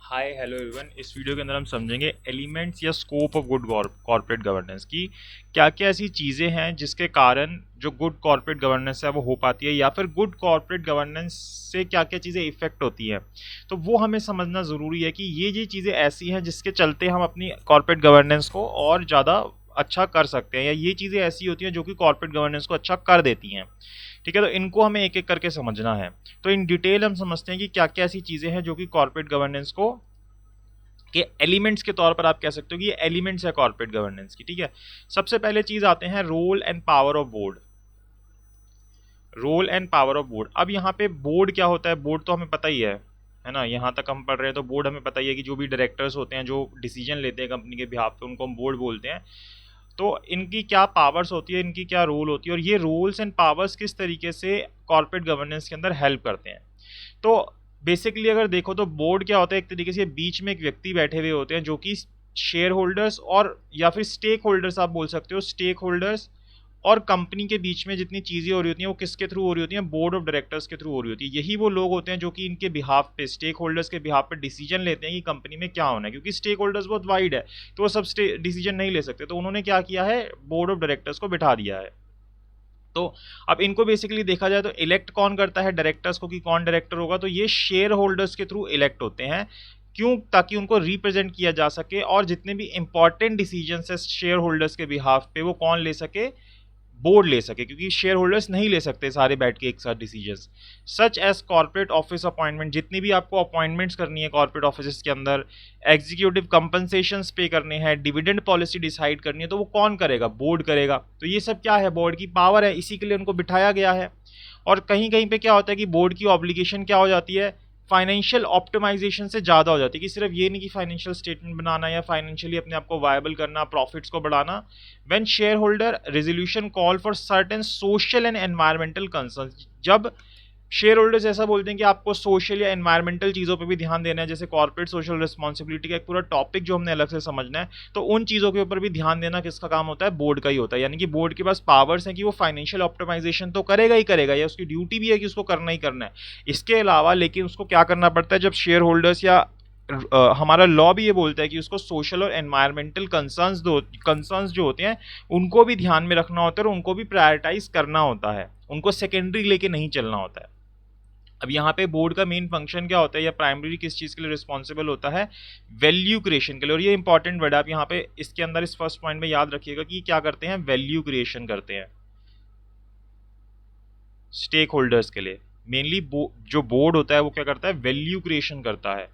Hi hello everyone. इस video के अंदर हम समझेंगे एलिमेंट्स या scope of good corporate governance की क्या क्या ऐसी चीज़ें हैं जिसके कारण जो गुड कॉर्पोरेट गवर्नेंस है वो हो पाती है, या फिर गुड कॉर्पोरेट गवर्नेंस से क्या क्या चीज़ें इफेक्ट होती हैं। तो वो हमें समझना ज़रूरी है कि ये चीज़ें ऐसी हैं जिसके चलते हम अपनी कॉर्पोरेट गवर्नेंस को और ज़्यादा अच्छा कर सकते हैं, या ये चीज़ें ऐसी होती हैं जो कि कॉर्पोरेट गवर्नेंस को अच्छा कर देती हैं। ठीक है, तो इनको हमें एक एक करके समझना है। तो इन डिटेल हम समझते हैं कि क्या क्या ऐसी चीज़ें हैं जो कि कॉर्पोरेट गवर्नेंस को के एलिमेंट्स के तौर पर आप कह सकते हो कि ये एलिमेंट्स है कॉर्पोरेट गवर्नेंस की। ठीक है, सबसे पहले चीज़ आते हैं role and power of board. Role and power of board. अब यहाँ पे बोर्ड क्या होता है, बोर्ड तो हमें पता ही है ना। यहाँ तक हम पढ़ रहे हैं तो बोर्ड हमें पता ही है कि जो भी डायरेक्टर्स होते हैं जो डिसीजन लेते हैं कंपनी के बिहाफ पे, उनको हम बोर्ड बोलते हैं। तो इनकी क्या पावर्स होती है, इनकी क्या रोल होती है, और ये रोल्स एंड पावर्स किस तरीके से कॉर्पोरेट गवर्नेंस के अंदर हेल्प करते हैं। तो बेसिकली अगर देखो तो बोर्ड क्या होता है, एक तरीके से बीच में एक व्यक्ति बैठे हुए होते हैं जो कि शेयर होल्डर्स और या फिर स्टेक होल्डर्स आप बोल सकते हो, स्टेक होल्डर्स और कंपनी के बीच में जितनी चीज़ें हो रही होती हैं वो किसके थ्रू हो रही होती हैं, बोर्ड ऑफ डायरेक्टर्स के थ्रू हो रही होती है। यही वो लोग होते हैं जो कि इनके बिहाफ पे, स्टेक होल्डर्स के बिहाफ पे डिसीजन लेते हैं कि कंपनी में क्या होना है, क्योंकि स्टेक होल्डर्स बहुत वाइड है तो वो सब डिसीजन नहीं ले सकते। तो उन्होंने क्या किया है, बोर्ड ऑफ डायरेक्टर्स को बिठा दिया है। तो अब इनको बेसिकली देखा जाए तो इलेक्ट कौन करता है डायरेक्टर्स को, कि कौन डायरेक्टर होगा, तो ये शेयर होल्डर्स के थ्रू इलेक्ट होते हैं। क्यों? ताकि उनको रिप्रेजेंट किया जा सके और जितने भी इंपॉर्टेंट डिसीजंस है शेयर होल्डर्स के बिहाफ पे वो कौन ले सके, बोर्ड ले सके, क्योंकि शेयर होल्डर्स नहीं ले सकते सारे बैठ के एक साथ decisions. Such as corporate office appointment, जितनी भी आपको अपॉइंटमेंट्स करनी है कॉर्पोरेट ऑफिस के अंदर, एग्जीक्यूटिव कंपनसेशन पे करने हैं, डिविडेंड पॉलिसी डिसाइड करनी है, तो वो कौन करेगा, बोर्ड करेगा। तो ये सब क्या है, बोर्ड की पावर है, इसी के लिए उनको बिठाया गया है। और कहीं कहीं पे क्या होता है कि बोर्ड की ऑब्लिगेशन क्या हो जाती है, फाइनेंशियल ऑप्टिमाइजेशन से ज़्यादा हो जाती है, कि सिर्फ ये नहीं कि फाइनेंशियल स्टेटमेंट बनाना या फाइनेंशियली अपने आप को वायबल करना, प्रॉफिट्स को बढ़ाना। When share holder resolution call for certain social and environmental concern, जब शेयर होल्डर्स ऐसा बोलते हैं कि आपको सोशल या एनवायरमेंटल चीज़ों पे भी ध्यान देना है, जैसे कॉर्पोरेट सोशल रिस्पॉन्सिबिलिटी का एक पूरा टॉपिक जो हमने अलग से समझना है, तो उन चीज़ों के ऊपर भी ध्यान देना किसका काम होता है, बोर्ड का ही होता है। यानी कि बोर्ड के पास पावर्स हैं कि वो फाइनेंशियल ऑप्टिमाइजेशन तो करेगा ही करेगा, या उसकी ड्यूटी भी है कि उसको करना ही करना है। इसके अलावा लेकिन उसको क्या करना पड़ता है, जब शेयर होल्डर्स या हमारा लॉ भी ये बोलता है कि उसको सोशल और एनवायरमेंटल कंसर्न्स जो होते हैं उनको भी ध्यान में रखना होता है और उनको भी प्रायोरिटाइज करना होता है, उनको सेकेंडरी लेके नहीं चलना होता है। अब यहाँ पे बोर्ड का मेन फंक्शन क्या होता है, या प्राइमरी किस चीज़ के लिए रिस्पॉन्सिबल होता है, वैल्यू क्रिएशन के लिए। और ये इंपॉर्टेंट वर्ड है, आप यहाँ पे इसके अंदर इस फर्स्ट पॉइंट में याद रखिएगा कि क्या करते हैं, वैल्यू क्रिएशन करते हैं स्टेक होल्डर्स के लिए। मेनली जो बोर्ड होता है वो क्या करता है, वैल्यू क्रिएशन करता है।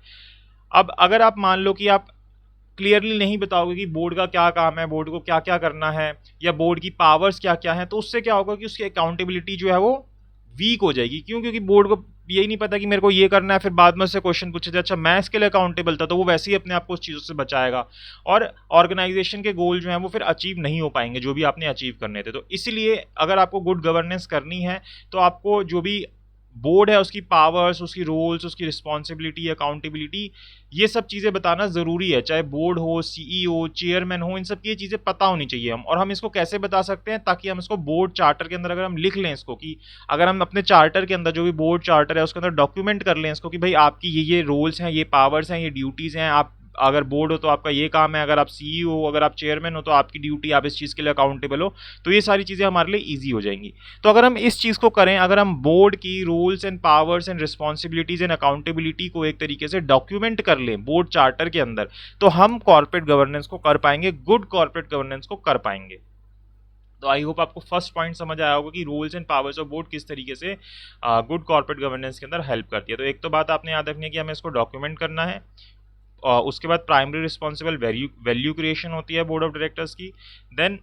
अब अगर आप मान लो कि आप क्लियरली नहीं बताओगे कि बोर्ड का क्या काम है, बोर्ड को क्या क्या करना है, या बोर्ड की पावर्स क्या क्या है, तो उससे क्या होगा कि उसकी अकाउंटेबिलिटी जो है वो वीक हो जाएगी। क्यों? क्योंकि बोर्ड को यही नहीं पता कि मेरे को ये करना है, फिर बाद में उससे क्वेश्चन पूछे जाए अच्छा मैं इसके लिए अकाउंटेबल था, तो वो वैसे ही अपने आप को उस चीज़ों से बचाएगा और ऑर्गेनाइजेशन के गोल जो हैं वो फिर अचीव नहीं हो पाएंगे जो भी आपने अचीव करने थे। तो इसलिए अगर आपको गुड गवर्नेंस करनी है तो आपको जो भी बोर्ड है उसकी पावर्स, उसकी रोल्स, उसकी रिस्पॉन्सिबिलिटी, अकाउंटेबिलिटी, ये सब चीज़ें बताना ज़रूरी है। चाहे बोर्ड हो, सीईओ, चेयरमैन हो, इन सब की ये चीज़ें पता होनी चाहिए हम। और हम इसको कैसे बता सकते हैं, ताकि हम इसको बोर्ड चार्टर के अंदर अगर हम लिख लें इसको, कि अगर हम अपने चार्टर के अंदर जो भी बोर्ड चार्टर है उसके अंदर डॉक्यूमेंट कर लें इसको कि भाई आपकी ये रोल्स हैं, ये पावर्स हैं, ये ड्यूटीज़ हैं, आप अगर बोर्ड हो तो आपका ये काम है, अगर आप सीईओ हो, अगर आप चेयरमैन हो तो आपकी ड्यूटी, आप इस चीज़ के लिए अकाउंटेबल हो, तो ये सारी चीज़ें हमारे लिए ईजी हो जाएंगी। तो अगर हम इस चीज़ को करें, अगर हम बोर्ड की rules and powers and responsibilities and accountability को एक तरीके से डॉक्यूमेंट कर लें बोर्ड चार्टर के अंदर, तो हम कॉर्पोरेट गवर्नेंस को कर पाएंगे, गुड कॉर्पोरेट गवर्नेंस को कर पाएंगे। तो आई होप आपको फर्स्ट पॉइंट समझ आया होगा कि rules and powers of board किस तरीके से गुड कॉर्पोरेट गवर्नेंस के अंदर हेल्प करती है। तो एक तो बात आपने याद रखनी है कि हमें इसको डॉक्यूमेंट करना है। उसके बाद प्राइमरी रिस्पॉन्सिबल वैल्यू क्रिएशन होती है बोर्ड ऑफ डायरेक्टर्स की। देन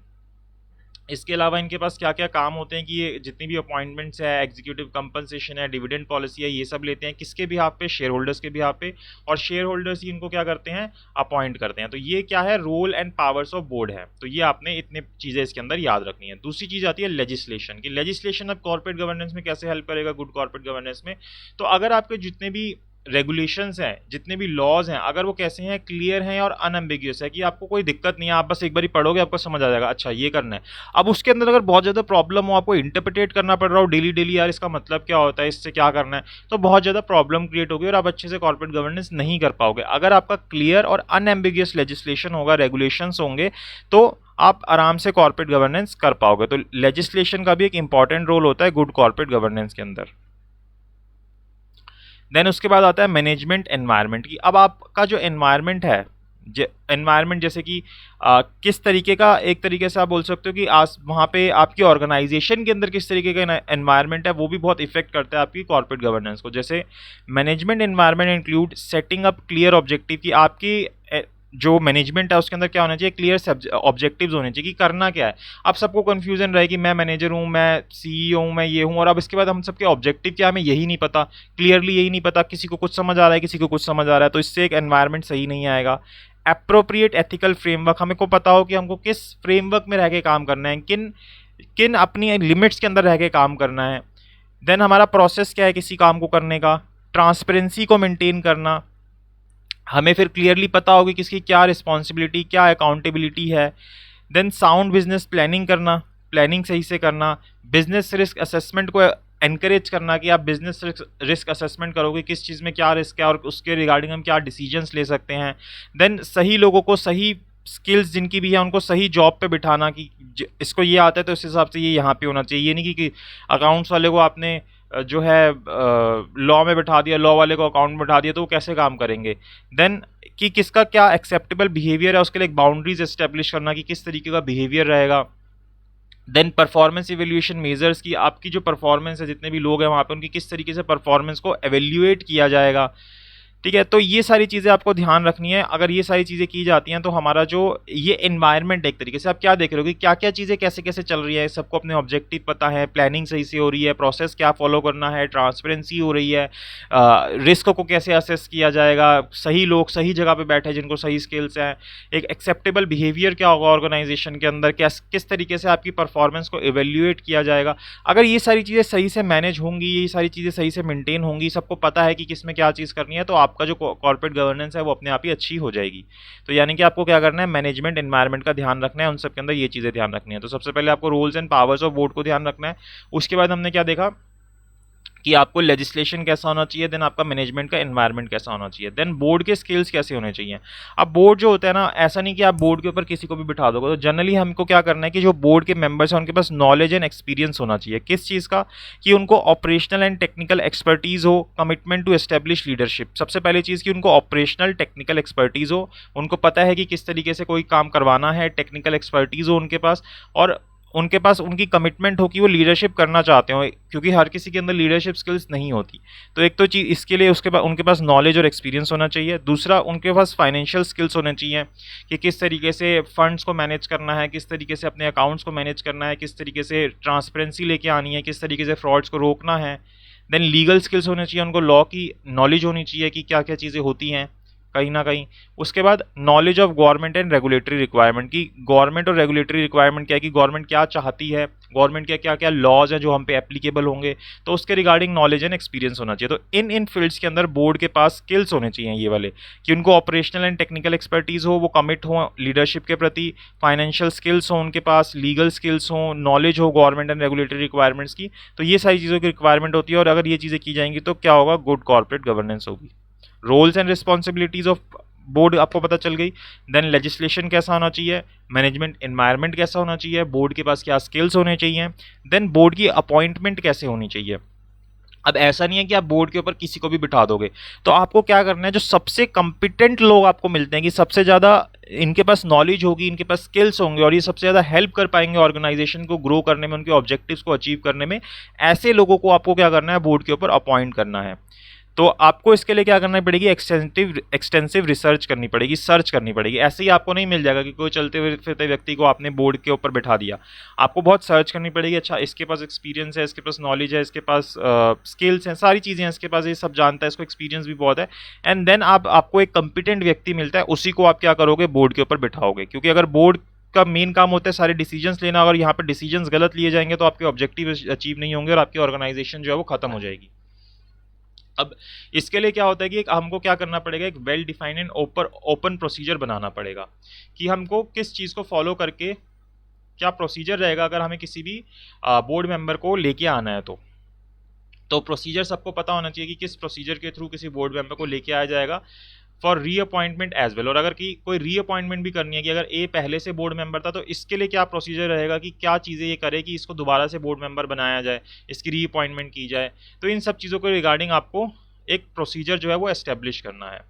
इसके अलावा इनके पास क्या क्या काम होते हैं कि ये जितनी भी अपॉइंटमेंट्स है, एग्जीक्यूटिव कंपनसेशन है, डिविडेंड पॉलिसी है, ये सब लेते हैं किसके बिहाफ पे, शेयर होल्डर्स के बिहाफ पे, और शेयर होल्डर्स ही इनको क्या करते हैं, अपॉइंट करते हैं। तो ये क्या है, role and powers of board है। तो ये आपने इतने चीज़ें इसके अंदर याद रखनी है। दूसरी चीज़ आती है लेजिस्लेशन की। लेजिस्लेशन अब कॉर्पोरेट गवर्नेंस में कैसे हेल्प करेगा गुड कॉर्पोरेट गवर्नेंस में। तो अगर आपके जितने भी रेगुलेशंस हैं, जितने भी लॉज हैं, अगर वो कैसे हैं, क्लियर हैं और अनएम्बिगियस है कि आपको कोई दिक्कत नहीं है, आप बस एक बार ही पढ़ोगे आपको समझ आ जाएगा अच्छा ये करना है। अब उसके अंदर अगर बहुत ज़्यादा प्रॉब्लम हो, आपको इंटरप्रिटेट करना पड़ रहा हो डेली डेली, यार इसका मतलब क्या होता है, इससे क्या करना है, तो बहुत ज़्यादा प्रॉब्लम क्रिएट होगी और आप अच्छे से कॉर्पोरेट गवर्नेंस नहीं कर पाओगे। अगर आपका क्लियर और अनएम्बिगियस लेजिस्लेशन होगा, रेगुलेशंस होंगे, तो आप आराम से कॉर्पोरेट गवर्नेंस कर पाओगे। तो लेजिस्लेशन का भी एक इंपॉर्टेंट रोल होता है गुड कॉर्पोरेट गवर्नेंस के अंदर। देन उसके बाद आता है मैनेजमेंट एनवायरनमेंट की। अब आपका जो एनवायरनमेंट है, एनवायरनमेंट जैसे कि किस तरीके का, एक तरीके से आप बोल सकते हो कि आज वहाँ पे आपकी ऑर्गेनाइजेशन के अंदर किस तरीके का एनवायरनमेंट है, वो भी बहुत इफेक्ट करता है आपकी कॉर्पोरेट गवर्नेंस को। जैसे management environment include setting up clear objective, की आपकी जो मैनेजमेंट है उसके अंदर क्या होना चाहिए, क्लियर ऑब्जेक्टिव्स होने चाहिए कि करना क्या है। अब सबको कंफ्यूजन रहे कि मैं मैनेजर हूँ, मैं सीईओ हूँ, मैं ये हूँ, और अब इसके बाद हम सबके ऑब्जेक्टिव क्या, हमें यही नहीं पता, क्लियरली यही नहीं पता, किसी को कुछ समझ आ रहा है, किसी को कुछ समझ आ रहा है, तो इससे एक एनवायरनमेंट सही नहीं आएगा। अप्रोप्रिएट एथिकल फ्रेमवर्क, हमें को पता हो कि हमको किस फ्रेमवर्क में रह के काम करना है, किन किन अपनी लिमिट्स के अंदर रह के काम करना है। देन हमारा प्रोसेस क्या है किसी काम को करने का, ट्रांसपेरेंसी को मेंटेन करना, हमें फिर क्लियरली पता होगी किसकी क्या रिस्पॉन्सिबिलिटी, क्या अकाउंटेबिलिटी है। देन साउंड बिजनेस प्लानिंग करना, प्लानिंग सही से करना, बिजनेस रिस्क असेसमेंट को एनकरेज करना कि आप बिजनेस रिस्क असेसमेंट करोगे, किस चीज़ में क्या रिस्क है और उसके रिगार्डिंग हम क्या डिसीजंस ले सकते हैं। देन सही लोगों को, सही स्किल्स जिनकी भी है उनको सही जॉब पे बिठाना कि इसको ये आता है तो इस हिसाब से ये यहाँ पे होना चाहिए। ये नहीं कि अकाउंट्स वाले को आपने जो है लॉ में बिठा दिया, लॉ वाले को अकाउंट में बिठा दिया, तो वो कैसे काम करेंगे। देन कि किसका क्या एक्सेप्टेबल बिहेवियर है, उसके लिए एक बाउंड्रीज एस्टेब्लिश करना कि किस तरीके का बिहेवियर रहेगा। देन परफॉर्मेंस इवेल्यूएशन मेजर्स की, आपकी जो परफॉर्मेंस है, जितने भी लोग हैं वहाँ पे उनकी किस तरीके से परफॉर्मेंस को एवेल्यूएट किया जाएगा। ठीक है, तो ये सारी चीज़ें आपको ध्यान रखनी है। अगर ये सारी चीज़ें की जाती हैं तो हमारा जो ये एनवायरनमेंट, एक तरीके से आप क्या देख रहे हो कि क्या क्या चीज़ें कैसे कैसे चल रही है, सबको अपने ऑब्जेक्टिव पता है, प्लानिंग सही से हो रही है, प्रोसेस क्या फॉलो करना है, ट्रांसपेरेंसी हो रही है, रिस्क को कैसे असेस किया जाएगा, सही लोग सही जगह पे बैठे जिनको सही स्किल्स हैं, एक एक्सेप्टेबल बिहेवियर क्या होगा ऑर्गेनाइजेशन के अंदर, किस तरीके से आपकी परफॉर्मेंस को इवेल्यूएट किया जाएगा। अगर ये सारी चीज़ें सही से मैनेज होंगी, ये सारी चीज़ें सही से मेंटेन होंगी, सबको पता है कि किस में क्या चीज़ करनी है, तो आपका जो कॉर्पोरेट गवर्नेंस है वो अपने आप ही अच्छी हो जाएगी। तो यानी कि आपको क्या करना है, मैनेजमेंट एनवायरनमेंट का ध्यान रखना है, उन सब के अंदर ये चीज़ें ध्यान रखनी है। तो सबसे पहले आपको rules and powers of board को ध्यान रखना है। उसके बाद हमने क्या देखा कि आपको लेजिस्लेशन कैसा होना चाहिए, देन आपका मैनेजमेंट का एनवायरनमेंट कैसा होना चाहिए, देन बोर्ड के स्किल्स कैसे होने चाहिए। अब बोर्ड जो होता है ना, ऐसा नहीं कि आप बोर्ड के ऊपर किसी को भी बिठा दोगे। तो जनरली हमको क्या करना है कि जो बोर्ड के मेंबर्स हैं उनके पास नॉलेज एंड एक्सपीरियंस होना चाहिए। किस चीज़ का, कि उनको ऑपरेशनल एंड टेक्निकल एक्सपर्टीज़ हो, कमिटमेंट टू एस्टेब्लिश लीडरशिप। सबसे पहली चीज़ कि उनको ऑपरेशनल टेक्निकल एक्सपर्टीज़ हो, उनको पता है कि किस तरीके से कोई काम करवाना है, टेक्निकल एक्सपर्टीज़ हो उनके पास, और उनके पास उनकी कमिटमेंट हो कि वो लीडरशिप करना चाहते हो, क्योंकि हर किसी के अंदर लीडरशिप स्किल्स नहीं होती। तो एक तो चीज़ इसके लिए उसके पास उनके पास नॉलेज और एक्सपीरियंस होना चाहिए। दूसरा, उनके पास फाइनेंशियल स्किल्स होने चाहिए कि किस तरीके से फंड्स को मैनेज करना है, किस तरीके से अपने अकाउंट्स को मैनेज करना है, किस तरीके से ट्रांसपेरेंसी लेके आनी है, किस तरीके से फ्रॉड्स को रोकना है। देन लीगल स्किल्स होने चाहिए, उनको लॉ की नॉलेज होनी चाहिए कि क्या क्या चीज़ें होती हैं कहीं ना कहीं। उसके बाद knowledge of government and regulatory requirement, की गवर्नमेंट और रेगुलेटरी रिक्वायरमेंट क्या है, कि गवर्नमेंट क्या चाहती है, गवर्नमेंट के क्या क्या लॉज हैं जो हम पे एप्लीकेबल होंगे, तो उसके रिगार्डिंग नॉलेज एंड एक्सपीरियंस होना चाहिए। तो इन फील्ड्स के अंदर बोर्ड के पास स्किल्स होने चाहिए ये वाले, कि उनको ऑपरेशनल एंड टेक्निकल एक्सपर्टीज हो, वो कमिट हो लीडरशिप के प्रति, फाइनेंशियल स्किल्स हो उनके पास, लीगल स्किल्स हो, नॉलेज हो गवर्नमेंट एंड रेगुलेटरी रिक्वायरमेंट्स की। तो ये सारी चीज़ों की रिक्वायरमेंट होती है, और अगर ये चीज़ें की जाएंगी तो क्या होगा, गुड कॉर्पोरेट गवर्नेंस होगी। Roles and responsibilities of board आपको पता चल गई। देन लेजिस्लेशन कैसा होना चाहिए, मैनेजमेंट एनवायरनमेंट कैसा होना चाहिए, बोर्ड के पास क्या स्किल्स होने चाहिए, देन बोर्ड की अपॉइंटमेंट कैसे होनी चाहिए। अब ऐसा नहीं है कि आप बोर्ड के ऊपर किसी को भी बिठा दोगे, तो आपको क्या करना है, जो सबसे कॉम्पिटेंट लोग आपको मिलते हैं, कि सबसे ज़्यादा इनके पास नॉलेज होगी, इनके पास स्किल्स होंगे, और ये सबसे ज़्यादा हेल्प कर पाएंगे ऑर्गेनाइजेशन को ग्रो करने में, उनके ऑब्जेक्टिव्स को अचीव करने में, ऐसे लोगों को आपको क्या करना है, बोर्ड के ऊपर अपॉइंट करना है। तो आपको इसके लिए क्या करना पड़ेगी, एक्सटेंसिव रिसर्च करनी पड़ेगी, सर्च करनी पड़ेगी। ऐसे ही आपको नहीं मिल जाएगा कि कोई चलते फिरते व्यक्ति को आपने बोर्ड के ऊपर बैठा दिया। आपको बहुत सर्च करनी पड़ेगी, अच्छा इसके पास एक्सपीरियंस है, इसके पास नॉलेज है, इसके पास स्किल्स हैं, सारी चीज़ें हैं इसके पास, ये सब जानता है, इसको एक्सपीरियंस भी बहुत है। एंड देन आपको एक कंपिटेंट व्यक्ति मिलता है, उसी को आप क्या करोगे, बोर्ड के ऊपर बिठाओगे। क्योंकि अगर बोर्ड का मेन काम होता है सारे डिसीजंस लेना, अगर यहाँ पर डिसीजंस गलत लिए जाएंगे तो आपके ऑब्जेक्टिव अचीव नहीं होंगे और आपकी ऑर्गेनाइजेशन जो है वो खत्म हो जाएगी। अब इसके लिए क्या होता है कि हमको क्या करना पड़ेगा, एक well defined and open procedure बनाना पड़ेगा कि हमको किस चीज़ को फॉलो करके क्या प्रोसीजर रहेगा अगर हमें किसी भी बोर्ड मेंबर को लेके आना है। तो प्रोसीजर सबको पता होना चाहिए कि किस प्रोसीजर के थ्रू किसी बोर्ड मेंबर को लेके आया जाएगा फॉर रीअपॉइंटमेंट एज वेल। और अगर कि कोई रीअपॉइंटमेंट भी करनी है कि अगर ए पहले से बोर्ड मेंबर था तो इसके लिए क्या प्रोसीजर रहेगा कि क्या चीज़ें ये करे कि इसको दोबारा से बोर्ड मेंबर बनाया जाए, इसकी रीअपॉइंटमेंट की जाए। तो इन सब चीज़ों के रिगार्डिंग आपको एक प्रोसीजर जो है वो एस्टेब्लिश करना है।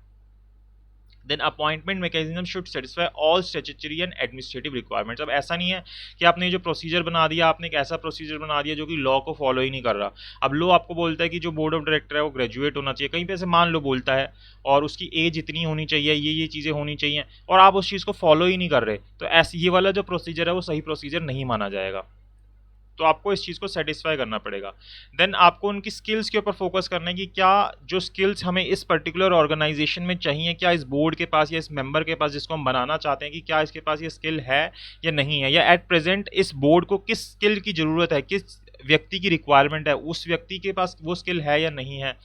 Then appointment mechanism should satisfy all statutory and administrative requirements. अब ऐसा नहीं है कि आपने जो प्रोसीजर बना दिया, आपने एक ऐसा प्रोसीजर बना दिया जो कि लॉ को फॉलो ही नहीं कर रहा। अब लॉ आपको बोलता है कि जो बोर्ड ऑफ डायरेक्टर है वो ग्रेजुएट होना चाहिए, कहीं पे से मान लो बोलता है, और उसकी एज इतनी होनी चाहिए, ये चीज़ें होनी चाहिए, और आप उस चीज़ को फॉलो ही नहीं कर रहे, तो ऐसे ये वाला जो प्रोसीजर है वो सही प्रोसीजर नहीं माना जाएगा। तो आपको इस चीज़ को सेटिस्फाई करना पड़ेगा। देन आपको उनकी स्किल्स के ऊपर फोकस करना है कि क्या जो स्किल्स हमें इस पर्टिकुलर ऑर्गेनाइजेशन में चाहिए, क्या इस बोर्ड के पास या इस मेंबर के पास जिसको हम बनाना चाहते हैं कि क्या इसके पास ये स्किल है या नहीं है, या एट प्रेजेंट इस बोर्ड को किस स्किल की ज़रूरत है, किस व्यक्ति की रिक्वायरमेंट है, उस व्यक्ति के पास वो स्किल है या नहीं है।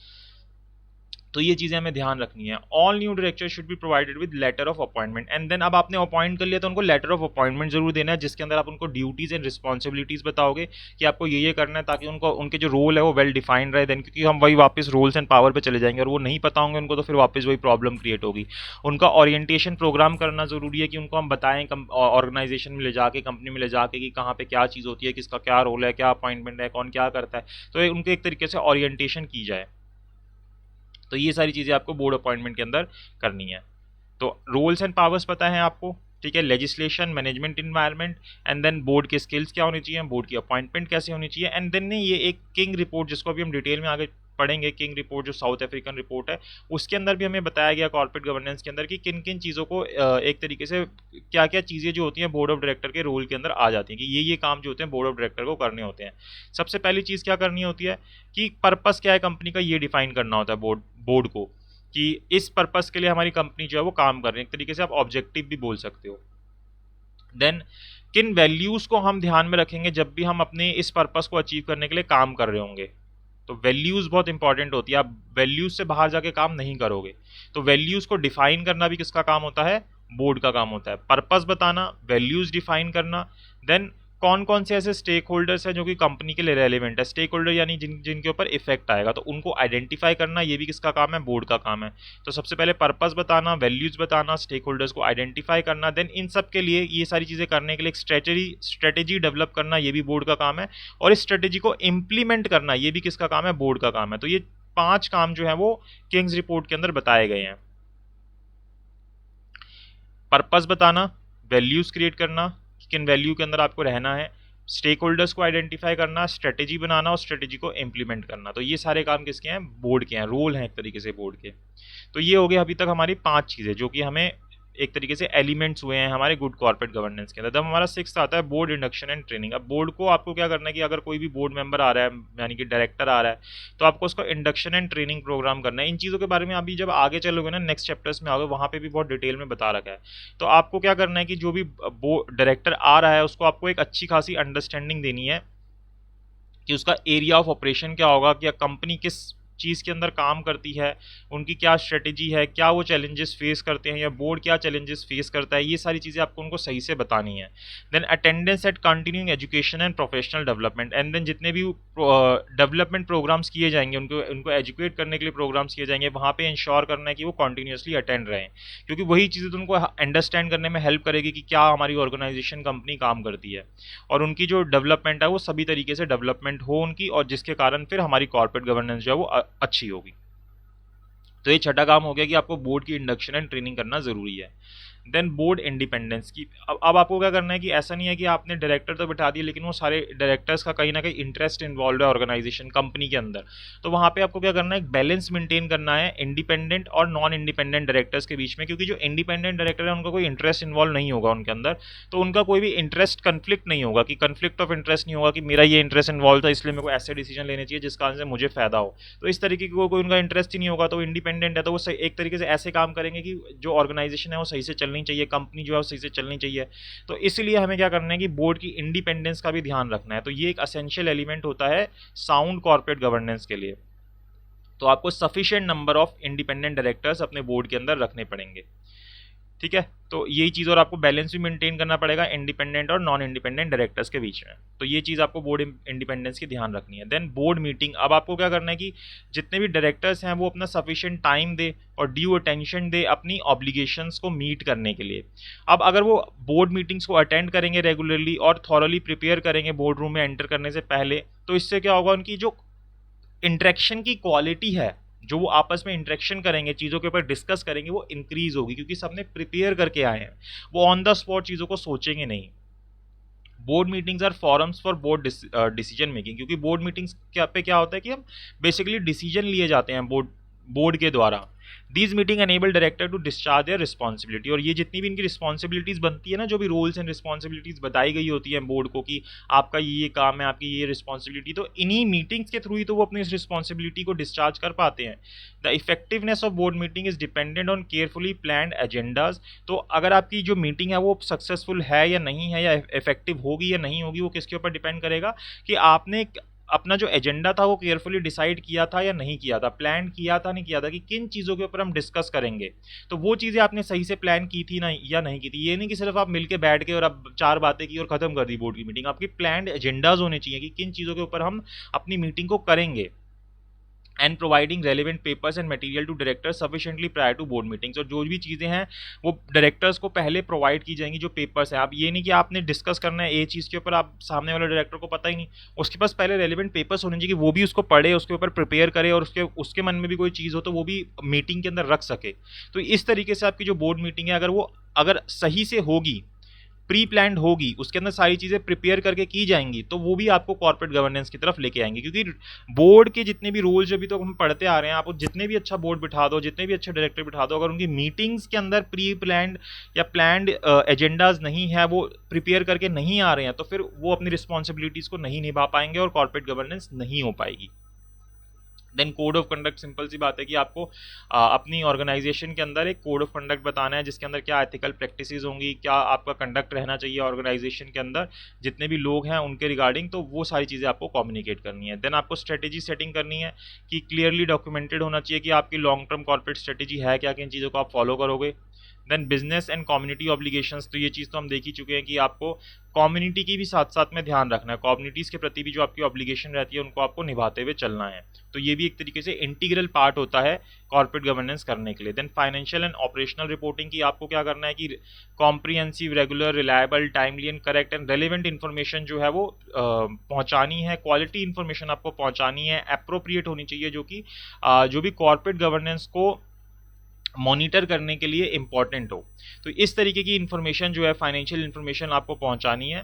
तो ये चीज़ें हमें ध्यान रखनी है। All new director should be provided with letter of appointment. And then अब आपने अपॉइंट कर लिया तो उनको लेटर ऑफ अपॉइंटमेंट जरूर देना है, जिसके अंदर आप उनको ड्यूटीज़ एंड रिस्पॉन्सिबिलिटीज़ बताओगे कि आपको ये करना है, ताकि उनको उनके जो रोल है वो वेल डिफाइंड रहे। देन क्योंकि हम वही वापस रोल्स एंड पावर पे चले जाएंगे और वो नहीं पता होंगे उनको, तो फिर वापस वही प्रॉब्लम क्रिएट होगी। उनका ओरिएंटेशन प्रोग्राम करना ज़रूरी है कि उनको हम बताएं ऑर्गेनाइजेशन में ले जाके, कंपनी में ले जाके कि कहाँ पे क्या चीज़ होती है, किसका क्या रोल है, क्या अपॉइंटमेंट है, कौन क्या करता है, तो उनके एक तरीके से ओरिएंटेशन की जाए। तो ये सारी चीज़ें आपको बोर्ड अपॉइंटमेंट के अंदर करनी है। तो रोल्स एंड पावर्स पता है आपको, ठीक है, legislation, management environment, and then board के स्किल्स क्या होनी चाहिए, बोर्ड की अपॉइंटमेंट कैसे होनी चाहिए, एंड देन ये एक किंग रिपोर्ट जिसको अभी हम डिटेल में आगे पढ़ेंगे, किंग रिपोर्ट जो साउथ अफ्रीकन रिपोर्ट है, उसके अंदर भी हमें बताया गया कॉर्पोरेट गवर्नेंस के अंदर कि किन किन चीज़ों को एक तरीके से क्या क्या चीज़ें जो होती हैं बोर्ड ऑफ डायरेक्टर के रोल के अंदर आ जाती हैं कि ये काम जो होते हैं बोर्ड ऑफ डायरेक्टर को करने होते हैं। सबसे पहली चीज़ क्या करनी होती है कि पर्पस क्या है कंपनी का, ये डिफाइन करना होता है बोर्ड को कि इस पर्पस के लिए हमारी कंपनी जो है वो काम कर रही है। एक तरीके से आप ऑब्जेक्टिव भी बोल सकते हो। देन किन वैल्यूज़ को हम ध्यान में रखेंगे जब भी हम अपने इस पर्पस को अचीव करने के लिए काम कर रहे होंगे। तो वैल्यूज़ बहुत इंपॉर्टेंट होती है, आप वैल्यूज़ से बाहर जाके काम नहीं करोगे। तो वैल्यूज़ को डिफाइन करना भी किसका काम होता है, बोर्ड का काम होता है। पर्पस बताना, वैल्यूज़ डिफाइन करना, देन कौन कौन से ऐसे स्टेक होल्डर्स हैं जो कि कंपनी के लिए रेलिवेंट है, स्टेक होल्डर यानी जिनके ऊपर इफेक्ट आएगा, तो उनको आइडेंटिफाई करना ये भी किसका काम है, बोर्ड का काम है। तो सबसे पहले पर्पस बताना, वैल्यूज बताना, स्टेक होल्डर्स को आइडेंटिफाई करना, देन इन सब के लिए ये सारी चीज़ें करने के लिए एक स्ट्रेटेजी डेवलप करना, ये भी बोर्ड का काम है। और इस स्ट्रेटेजी को इम्प्लीमेंट करना ये भी किसका काम है, बोर्ड का काम है। तो ये 5 काम जो है वो किंग्स रिपोर्ट के अंदर बताए गए हैं। पर्पस बताना, वैल्यूज क्रिएट करना, किन वैल्यू के अंदर आपको रहना है, स्टेक होल्डर्स को आइडेंटिफाई करना, स्ट्रेटेजी बनाना और स्ट्रेटेजी को इम्प्लीमेंट करना। तो ये सारे काम किसके हैं, बोर्ड के हैं, रोल हैं एक तरीके से बोर्ड के। तो ये हो गए अभी तक हमारी 5 चीज़ें जो कि हमें एक तरीके से एलिमेंट्स हुए हैं हमारे गुड कॉर्पोरेट गवर्नेंस के अंदर। तब हमारा 6th आता है बोर्ड इंडक्शन एंड ट्रेनिंग। अब बोर्ड को आपको क्या करना है कि अगर कोई भी बोर्ड मेंबर आ रहा है यानी कि डायरेक्टर आ रहा है, तो आपको उसको इंडक्शन एंड ट्रेनिंग प्रोग्राम करना है। इन चीज़ों के बारे में अभी जब आगे चलोगे ना, नेक्स्ट चैप्टर्स में आओगे, वहाँ पे भी बहुत डिटेल में बता रखा है। तो आपको क्या करना है कि जो भी डायरेक्टर आ रहा है उसको आपको एक अच्छी खासी अंडरस्टैंडिंग देनी है कि उसका एरिया ऑफ ऑपरेशन क्या होगा, कि कंपनी किस चीज़ के अंदर काम करती है, उनकी क्या स्ट्रेटेजी है, क्या वो चैलेंजेस फेस करते हैं या बोर्ड क्या चैलेंजेस फेस करता है, ये सारी चीज़ें आपको उनको सही से बतानी है। Then attendance at continuing education and professional development, and then जितने भी डेवलपमेंट प्रोग्राम्स किए जाएंगे, उनको एजुकेट करने के लिए प्रोग्राम्स किए जाएंगे, वहाँ पे इंश्योर करना है कि वो कॉन्टीन्यूसली अटेंड रहें, क्योंकि वही चीज़ें तो उनको अंडरस्टैंड करने में हेल्प करेगी कि क्या हमारी ऑर्गेनाइजेशन कंपनी काम करती है, और उनकी जो डेवलपमेंट है वो सभी तरीके से डेवलपमेंट हो उनकी, और जिसके कारण फिर हमारी कॉर्पोरेट गवर्नेंस जो है वो अच्छी होगी। तो ये छठा काम हो गया कि आपको बोर्ड की इंडक्शन एंड ट्रेनिंग करना जरूरी है। देन बोर्ड इंडिपेंडेंस की, अब आपको क्या करना है कि ऐसा नहीं है कि आपने डायरेक्टर तो बिठा दिया लेकिन वो सारे डायरेक्टर्स का कहीं ना कहीं इंटरेस्ट इन्वॉल्व है ऑर्गेनाइजेशन कंपनी के अंदर। तो वहाँ पे आपको क्या करना है, एक बैलेंस मेंटेन करना है इंडिपेंडेंट और नॉन इंडिपेंडेंट डायरेक्टर्स के बीच में, क्योंकि जो इंडिपेंडेंट डायरेक्टर है उनका कोई इंटरेस्ट इन्वॉल्व नहीं होगा उनके अंदर, तो उनका कोई भी इंटरेस्ट कन्फ्लिक्ट नहीं होगा, कि कन्फ्लिक्ट ऑफ इंटरेस्ट नहीं होगा कि मेरा ये इंटरेस्ट इन्वॉल्व था इसलिए मेरे को ऐसे डिसीजन लेने चाहिए जिस कारण से मुझे फायदा हो। तो इस तरीके की कोई उनका इंटरेस्ट ही नहीं होगा। तो इंडिपेंडेंट है तो वो एक तरीके से ऐसे काम करेंगे कि जो ऑर्गेनाइजेशन है वो सही से चलनी चाहिए, कंपनी जो है सही से चलनी चाहिए। तो इसलिए हमें क्या करना है कि बोर्ड की इंडिपेंडेंस का भी ध्यान रखना है। तो ये एक असेंशियल एलिमेंट होता है साउंड कॉर्पोरेट गवर्नेंस के लिए। तो आपको sufficient number of independent directors अपने बोर्ड के अंदर रखने पड़ेंगे, ठीक है। तो यही चीज़, और आपको बैलेंस भी मेंटेन करना पड़ेगा इंडिपेंडेंट और नॉन इंडिपेंडेंट डायरेक्टर्स के बीच में। तो ये चीज़ आपको बोर्ड इंडिपेंडेंस की ध्यान रखनी है। देन बोर्ड मीटिंग, अब आपको क्या करना है कि जितने भी डायरेक्टर्स हैं वो अपना सफिशिएंट टाइम दे और ड्यू अटेंशन दे अपनी ऑब्लिगेशंस को मीट करने के लिए। अब अगर वो बोर्ड मीटिंग्स को अटेंड करेंगे रेगुलरली और थॉरली प्रिपेयर करेंगे बोर्ड रूम में एंटर करने से पहले, तो इससे क्या होगा, उनकी जो इंटरेक्शन की क्वालिटी है, जो वो आपस में इंटरेक्शन करेंगे, चीज़ों के ऊपर डिस्कस करेंगे, वो इंक्रीज होगी, क्योंकि सबने प्रिपेयर करके आए हैं, वो ऑन द स्पॉट चीज़ों को सोचेंगे नहीं। Board meetings are forums for board decision making, क्योंकि बोर्ड मीटिंग्स क्या होता है कि हम बेसिकली डिसीजन लिए जाते हैं बोर्ड के द्वारा। These meeting enable director to discharge their responsibility, और ये जितनी भी इनकी रिस्पॉन्सिबिलिटीज बनती है ना, जो भी रोल्स एंड रिस्पॉन्सिबिलिटीज बताई गई होती है बोर्ड को कि आपका ये काम है, आपकी ये रिस्पॉन्सिबिलिटी, तो इन्हीं मीटिंग्स के थ्रू ही तो वो अपनी इस रिस्पॉन्सिबिलिटी को डिस्चार्ज कर पाते हैं। The effectiveness of board meeting is dependent on carefully planned agendas. तो अगर आपकी जो मीटिंग है वो सक्सेसफुल है या नहीं है, या इफेक्टिव होगी या नहीं होगी, वो किसके ऊपर डिपेंड करेगा कि आपने अपना जो एजेंडा था वो केयरफुली डिसाइड किया था या नहीं किया था, प्लान किया था नहीं किया था कि किन चीज़ों के ऊपर हम डिस्कस करेंगे। तो वो चीज़ें आपने सही से प्लान की थी ना या नहीं की थी। ये नहीं कि सिर्फ आप मिलके बैठ के और अब 4 बातें की और ख़त्म कर दी बोर्ड की मीटिंग। आपकी प्लान्ड एजेंडाज होने चाहिए कि किन चीज़ों के ऊपर हम अपनी मीटिंग को करेंगे। And providing relevant papers and material to directors sufficiently prior to board meetings, और जो भी चीज़ें हैं वो डायरेक्टर्स को पहले प्रोवाइड की जाएंगी, जो पेपर्स हैं। आप ये नहीं कि आपने डिस्कस करना है ए चीज़ के ऊपर, आप सामने वाले डायरेक्टर को पता ही नहीं, उसके पास पहले रेलिवेंट पेपर्स होने चाहिए कि वो भी उसको पढ़े, उसके ऊपर प्रिपेयर करे, और उसके मन में भी कोई चीज़ हो तो वो भी मीटिंग के अंदर रख सके। तो इस तरीके से आपकी जो बोर्ड मीटिंग है, अगर सही से होगी, प्री प्लान्ड होगी, उसके अंदर सारी चीज़ें प्रिपेयर करके की जाएंगी, तो वो भी आपको कॉर्पोरेट गवर्नेंस की तरफ लेके आएंगे। क्योंकि बोर्ड के जितने भी रूल्स अभी तो हम पढ़ते आ रहे हैं, आप जितने भी अच्छा बोर्ड बिठा दो, जितने भी अच्छे डायरेक्टर बिठा दो, अगर उनकी मीटिंग्स के अंदर प्री प्लान्ड या प्लान्ड एजेंडाज नहीं है, वो प्रिपेयर करके नहीं आ रहे हैं, तो फिर वो अपनी रिस्पॉन्सिबिलिटीज़ को नहीं निभा पाएंगे और कॉर्पोरेट गवर्नेंस नहीं हो पाएगी। Then code of conduct, simple सी बात है कि आपको अपनी ऑर्गेनाइजेशन के अंदर एक कोड ऑफ कंडक्ट बताना है, जिसके अंदर क्या एथिकल प्रैक्टिसेस होंगी, क्या आपका कंडक्ट रहना चाहिए ऑर्गेनाइजेशन के अंदर, जितने भी लोग हैं उनके रिगार्डिंग, तो वो सारी चीज़ें आपको कम्युनिकेट करनी है। देन आपको स्ट्रेटेजी सेटिंग करनी है कि क्लियरली डॉक्यूमेंटेड होना चाहिए कि आपकी लॉन्ग टर्म कॉर्पोरेट स्ट्रेटेजी है क्या, किन चीज़ों को आप फॉलो करोगे। Then business and community obligations, तो ये चीज़ तो हम देख ही चुके हैं कि आपको कम्युनिटी की भी साथ साथ में ध्यान रखना है, कम्युनिटीज़ के प्रति भी जो आपकी ऑब्लिगेशन रहती है उनको आपको निभाते हुए चलना है। तो ये भी एक तरीके से इंटीग्रल पार्ट होता है कॉर्पोरेट गवर्नेंस करने के लिए। Then financial and operational reporting की आपको क्या करना है कि comprehensive, regular, reliable, timely and correct and relevant information जो है वो पहुंचानी है, क्वालिटी इन्फॉर्मेशन आपको पहुंचानी है, अप्रोप्रिएट होनी चाहिए, जो कि जो भी कॉर्पोरेट गवर्नेंस को मॉनिटर करने के लिए इम्पॉर्टेंट हो। तो इस तरीके की इन्फॉर्मेशन जो है, फाइनेंशियल इन्फॉर्मेशन आपको पहुंचानी है।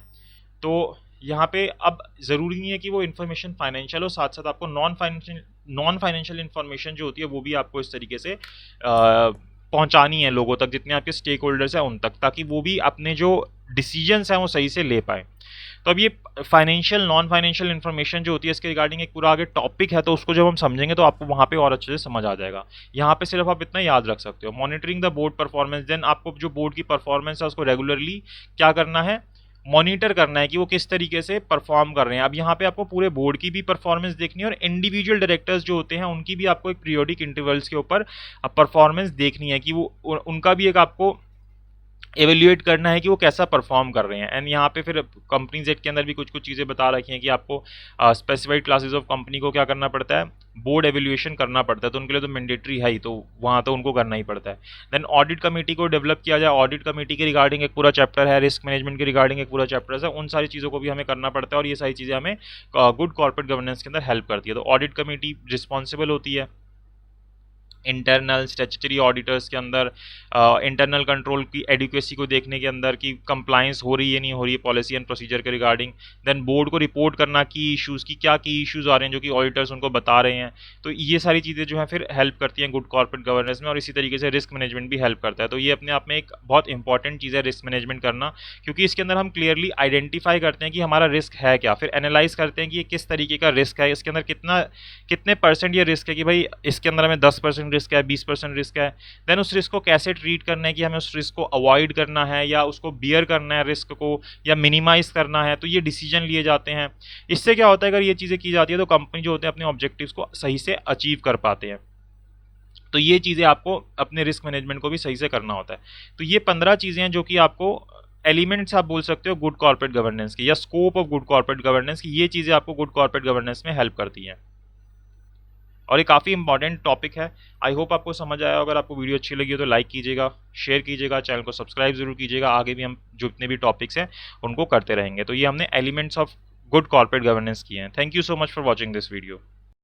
तो यहाँ पे अब ज़रूरी नहीं है कि वो इन्फॉर्मेशन फाइनेंशियल हो, साथ साथ आपको नॉन फाइनेंशियल इन्फॉर्मेशन जो होती है वो भी आपको इस तरीके से पहुंचानी है लोगों तक, जितने आपके स्टेक होल्डर्स हैं उन तक, ताकि वो भी अपने जो डिसीजंस हैं वो सही से ले पाए। तो अब ये फाइनेंशियल नॉन फाइनेंशियल इन्फॉर्मेशन जो होती है, इसके रिगार्डिंग एक पूरा आगे टॉपिक है, तो उसको जब हम समझेंगे तो आपको वहाँ पे और अच्छे से समझ आ जाएगा। यहाँ पे सिर्फ आप इतना याद रख सकते हो, monitoring the board performance. Then आपको जो बोर्ड की परफॉर्मेंस है उसको रेगुलरली क्या करना है, मॉनिटर करना है कि वो किस तरीके से परफॉर्म कर रहे हैं। अब यहाँ पे आपको पूरे बोर्ड की भी परफॉर्मेंस देखनी है, और इंडिविजुअल डायरेक्टर्स जो होते हैं उनकी भी आपको एक पीरियोडिक इंटरवल्स के ऊपर परफॉर्मेंस देखनी है कि वो उनका भी एक आपको एवेल्यूएट करना है कि वो कैसा परफॉर्म कर रहे हैं। एंड यहाँ पे फिर कंपनी जेड के अंदर भी कुछ कुछ चीज़ें बता रखी हैं कि आपको स्पेसिफाइड क्लासेस ऑफ कंपनी को क्या करना पड़ता है, बोर्ड एवेल्यूएशन करना पड़ता है, तो उनके लिए तो मैंडेटरी है ही, तो वहाँ तो उनको करना ही पड़ता है। देन ऑडिट कमेटी को डेवलप किया जाए, ऑडिट कमेटी के रिगार्डिंग एक पूरा चैप्टर है, रिस्क मैनेजमेंट के रिगार्डिंग एक पूरा चैप्टर है, उन सारी चीज़ों को भी हमें करना पड़ता है, और ये सारी चीज़ें हमें गुड कॉर्पोरेट गवर्नेंस के अंदर हेल्प करती है। तो ऑडिट कमेटी रिस्पॉन्सिबल होती है इंटरनल स्टैट्यूटरी ऑडिटर्स के अंदर इंटरनल कंट्रोल की एडिक्वेसी को देखने के अंदर कि कंप्लायंस हो रही है नहीं हो रही है पॉलिसी एंड प्रोसीजर के रिगार्डिंग। देन बोर्ड को रिपोर्ट करना की इश्यूज़ की, क्या की इश्यूज़ आ रहे हैं जो कि ऑडिटर्स उनको बता रहे हैं। तो ये सारी चीज़ें जो है फिर हेल्प करती हैं गुड कॉर्पोरेट गवर्नेंस में। और इसी तरीके से रिस्क मैनेजमेंट भी हेल्प करता है। तो ये अपने आप में एक बहुत इंपॉर्टेंट चीज़ है रिस्क मैनेजमेंट करना, क्योंकि इसके अंदर हम क्लियरली आइडेंटिफाई करते हैं कि हमारा रिस्क है क्या, फिर एनालाइज करते हैं कि ये किस तरीके का रिस्क है, इसके अंदर कितने % ये रिस्क है कि भाई इसके अंदर हमें 10% 10% रिस्क है, 20% रिस्क है, देन उस रिस्क को कैसे ट्रीट करना है कि हमें उस रिस्क को अवॉइड करना है या उसको बियर करना है रिस्क को, या मिनिमाइज करना है, तो ये डिसीजन लिए जाते हैं। इससे क्या होता है, अगर ये चीज़ें की जाती है तो कंपनी जो होते हैं अपने ऑब्जेक्टिव्स को सही से अचीव कर पाते हैं। तो ये चीज़ें आपको अपने रिस्क मैनेजमेंट को भी सही से करना होता है। तो ये 15 चीज़ें हैं जो कि आपको एलिमेंट्स आप बोल सकते हो गुड कॉर्पोरेट गवर्नेंस की, या scope of good corporate governance की। ये चीज़ें आपको गुड कॉर्पोरेट गवर्नेंस में हेल्प करती हैं और ये काफ़ी इंपॉर्टेंट टॉपिक है। आई होप आपको समझ आया। अगर आपको वीडियो अच्छी लगी हो तो लाइक कीजिएगा, शेयर कीजिएगा, चैनल को सब्सक्राइब जरूर कीजिएगा। आगे भी हम जितने भी टॉपिक्स हैं उनको करते रहेंगे। तो ये हमने elements of good corporate governance किए हैं। Thank you so much for watching this video.